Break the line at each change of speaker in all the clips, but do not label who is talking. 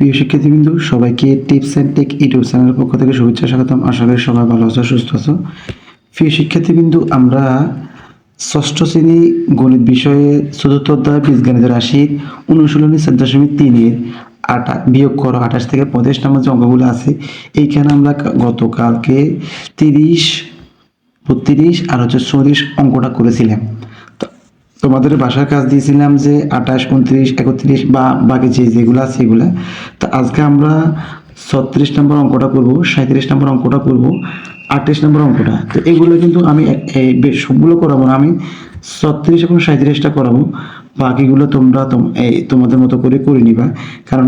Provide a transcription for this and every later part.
প্রিয় শিক্ষার্থীবৃন্দু, সবাইকে tips and take YouTube চ্যানেলের পক্ষ থেকে শুভেচ্ছা স্বাগতম। আশা করি সবাই ভালো আছো, সুস্থ আছো। প্রিয় শিক্ষার্থীবৃন্দু, আমরা ষষ্ঠ শ্রেণী গণিত বিষয়ে চতুর্থ অধ্যায় বীজগণিতের রাশির অনুশীলনী 4.3-এর বিয়োগ করো 28 থেকে 35 নম্বর যে অঙ্কগুলো আছে, এইখানে আমরা গতকালকে 30, 32 আর 34 অঙ্কটা করেছিলাম। তোমাদের বাসার কাজ দিয়েছিলাম যে 28, 29, 31 বা বাকি যেগুলো আছে এগুলো। তো আজকে আমরা 36 নম্বর অঙ্কটা করব, 37 নম্বর অঙ্কটা করব, 38 নম্বর অঙ্কটা। তো এগুলো কিন্তু আমি সবগুলো করাবো না, আমি 36 এবং 37টা করাবো। বাকিগুলো তোমরা তোমাদের মতো করে নিবা, কারণ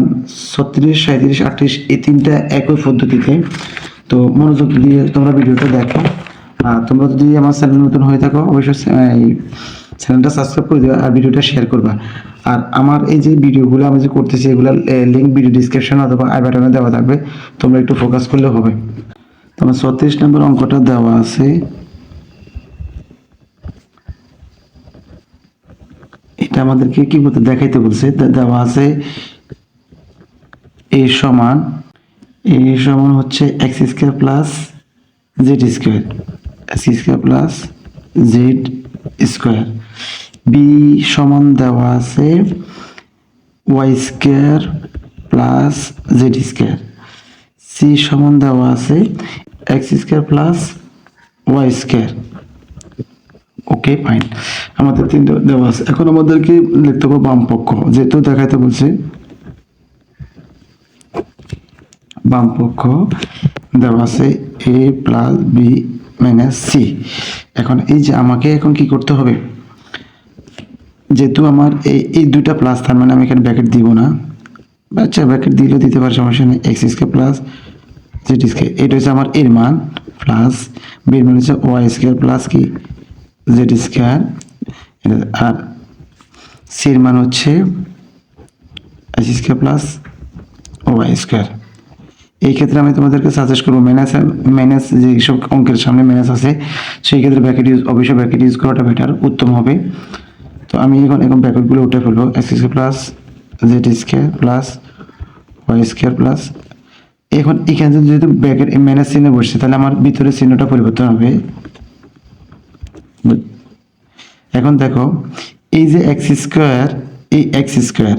36, 37, 38 এই তিনটা একই পদ্ধতিতে। তো মনোযোগ দিয়ে তোমরা ভিডিওটা দেখো। তোমরা যদি আমার চ্যানেল নতুন হয়ে থাকো, অবশ্যই চ্যানেলটা সাবস্ক্রাইব করে দিবা আর ভিডিওটা শেয়ার করবা। আর আমার এই যে ভিডিওগুলো আমি যে করতেছি, এগুলোর লিঙ্ক ভিডিও ডিসক্রিপশন অথবা আই বাটনে দেওয়া থাকবে, তোমরা একটু ফোকাস করলে হবে। তোমার 36 নম্বর অঙ্কটা দেওয়া আছে, এটা আমাদেরকে কি বলতে দেখাইতে বলছে। দেওয়া আছে এ সমান হচ্ছে x square plus Z square, X square plus Z square. B সমান দেওয়া আছে Y square plus Z square. C সমান দেওয়া আছে X square plus Y square. Okay, fine. আমাদের তিনটা দেওয়া আছে। এখন আমাদেরকে লিখতে হবে বাম পক্ষ, যেহেতু দেখাইতে বলছে। বাম পক্ষ দেওয়া আছে এ প্লাস বি মাইনাস সি। এখন এই যে আমাকে এখন কি করতে হবে, যেহেতু আমার এই দুইটা প্লাস, তার মানে আমি এখানে ব্র্যাকেট দিব না। আচ্ছা, ব্র্যাকেট দিলেও দিতে পারে, সমস্যা নেই। X square plus Z square, এটা হচ্ছে আমার এর মান, প্লাস বির মান হচ্ছে ওয়াই স্কোয়ার প্লাস কি জেড স্কোয়ার, আর সির মান হচ্ছে x square plus Y square. এই ক্ষেত্রে আমি তোমাদেরকে সাজেস্ট করবো মাইনাস যে সব অঙ্কের সামনে মাইনাস আছে, সেই ক্ষেত্রে অবশ্যই ব্র্যাকেট ইউজ করাটা বেটার, উত্তম হবে। তো আমি এখন ব্র্যাকেটগুলো উঠে ফেলবো। X square plus Z square plus Y square plus, এখন এখানে যেহেতু ব্র্যাকেট মাইনাস চিহ্ন বসছে, তাহলে আমার ভিতরে চিহ্নটা পরিবর্তন হবে। এখন দেখো, এই যে এক্স স্কোয়ার, এই এক্স স্কোয়ার,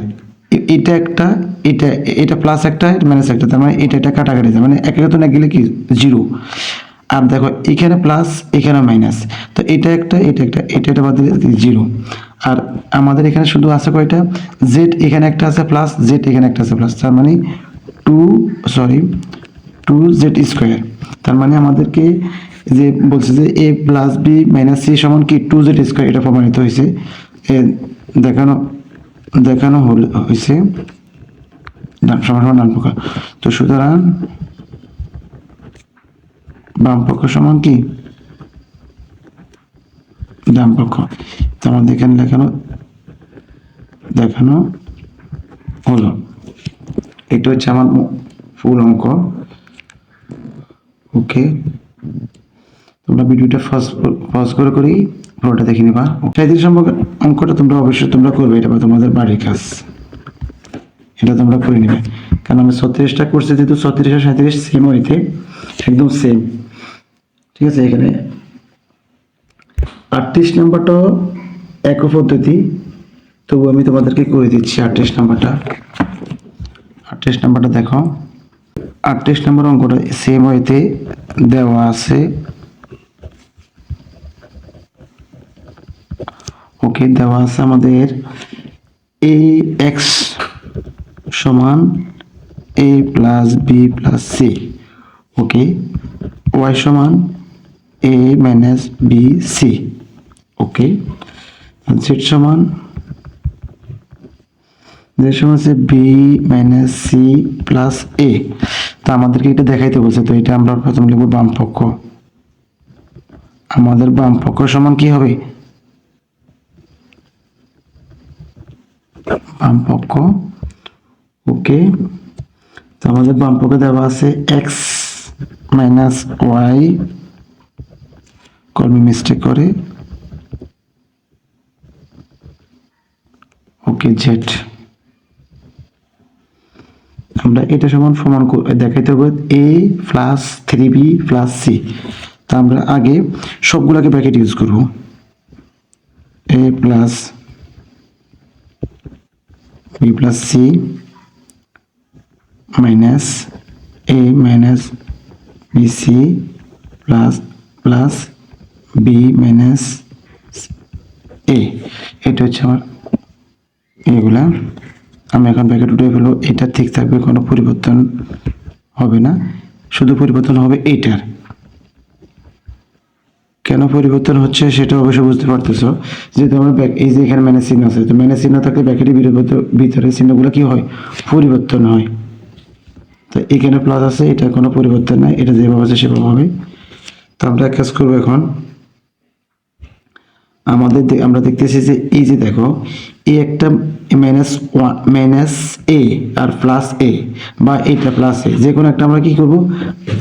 এটা একটা, এটা প্লাস একটা, মাইনাস একটা, তার মানে এটা কাটাকাটি যায়, মানে এক তো না গেলে কি জিরো। আর দেখো এখানে প্লাস, এখানে মাইনাস, তো এটা একটা বাদ দিলে জিরো। আর আমাদের এখানে শুধু আছে কয়টা, জেড এখানে একটা আছে প্লাস, জেড এখানে একটা আছে প্লাস, তার মানে টু জেড স্কোয়ার। তার মানে আমাদেরকে যে বলছে যে এ প্লাস বি মাইনাস সি সমান কি টু জেড স্কোয়ার, এটা প্রমাণিত হয়েছে, দেখানো হয়েছে সমান ডান পক্ষ। তো সুতরাং বাম পক্ষ সমান কি ডান পক্ষ। তো আমাদের এখানে দেখানো হলো। এটা হচ্ছে আমার ফুল অঙ্ক। ওকে, তোমরা ভিডিওটা পজ করে পুরোটা দেখে নিবা। সাহিত্য সম্পর্কে অঙ্কটা তোমরা অবশ্যই করবে, এটা তোমাদের বাড়ির কাজ, এটা তোমরা করে নিবে। কারণ আমি 36টা করছি, যেহেতু 36 আর 37 সেম হইতে একদম সেম। ঠিক আছে, এখানে 38 নাম্বারটাও একই পদ্ধতি, তবু আমি তোমাদেরকে করে দিচ্ছি 38 নাম্বারটা। 38 নাম্বারটা দেখো, 38 নাম্বার অঙ্কটা সেম হইতে দেওয়া আছে। ওকে, দেওয়া আছে আমাদের এ এক্স সমান এ প্লাস বি প্লাস সি। ওকে, ওয়াই সমান এ মাইনাস বি সি। ওকে, জেড সমান হচ্ছে বি মাইনাস সি প্লাস এ। তা আমাদেরকে এটা দেখাইতে বলছে, তো এটা আমরা প্রথমে লিখবো বাম পক্ষ। আমাদের বাম পক্ষ সমান কি হবে, বাম পক্ষ। ওকে, তো আমাদের বাম পক্ষে দেওয়া আছে এক্স মাইনাস ওয়াই, কলমে মিস্টেক করে, ওকে জেড। আমরা এটা সমান প্রমাণ দেখাইতে হবে a plus 3b plus c। তা আমরা আগে সবগুলোকে ব্র্যাকেট ইউজ করব, a plus b plus c minus a minus bc plus plus b minus a। এটা হচ্ছে আমার এগুলা। আমি এখন ব্র্যাকেট উঠে ফেলবো, এটা ঠিক থাকবে, কোনো পরিবর্তন হবে না, শুধু পরিবর্তন হবে এইটার। কেন পরিবর্তন হচ্ছে সেটা অবশ্যই বুঝতে পারতেছো, যেহেতু আমরা এই যে এখানে মাইনাস চিহ্ন আছে, তো মাইনাস চিহ্ন থাকলে ব্র্যাকেটের ভিতরে চিহ্নগুলো কি হয়, পরিবর্তন হয়। তো এখানে প্লাস আছে, এটা কোনো পরিবর্তন নাই, এটা যেভাবে আছে সেভাবে হবে। তো আমরা এক কাজ করবো, এখন আমরা দেখতেছি যে এই যে দেখো এই একটা মাইনাস এ আর প্লাস এ, বা এটা প্লাস এ, যে কোনো একটা আমরা কি করব,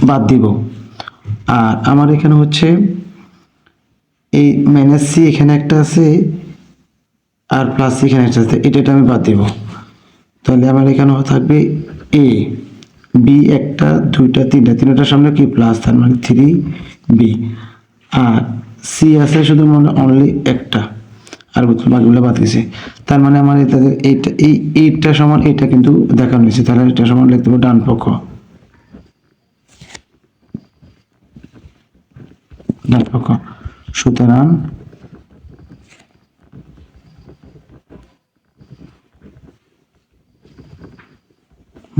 বাদ দিব। আর আমার এখানে হচ্ছে এই মাইনাস সি এখানে একটা আছে আর প্লাস সি এখানে একটা আছে, এটা আমি বাদ দিব। তাহলে আমার এখানে থাকবে এ, বি একটা, দুইটা, তিনটার সামনে কি প্লাস, তার মানে 3b। আর সি আছে শুধু মানে অনলি একটা, আর বাকিগুলো বাদ গেছে। তার মানে আমার এইটা এইটা সমান এটা কিন্তু দেখানো হয়েছে, তাহলে এটা সমান লিখতে হবে ডান পক্ষ, ডান পক্ষ। সুতরাং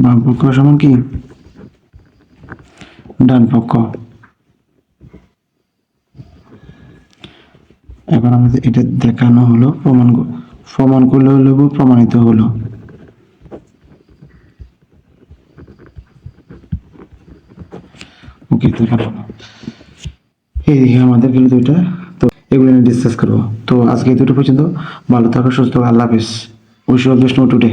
বাম পক্ষ সমান কি, ডান পক্ষ। এখন আমাদের এটা দেখানো হলো, প্রমাণ করলে হলো, প্রমাণিত হলো। ওকে, দেখানো হলো। এই আমাদের গেল দুইটা, তো এগুলো নিয়ে ডিসকাস করবো। তো আজকে এই দুটো পর্যন্ত, ভালো থাকো, সুস্থ থাকো, আল্লাহ হাফেজ। Wish you all best today.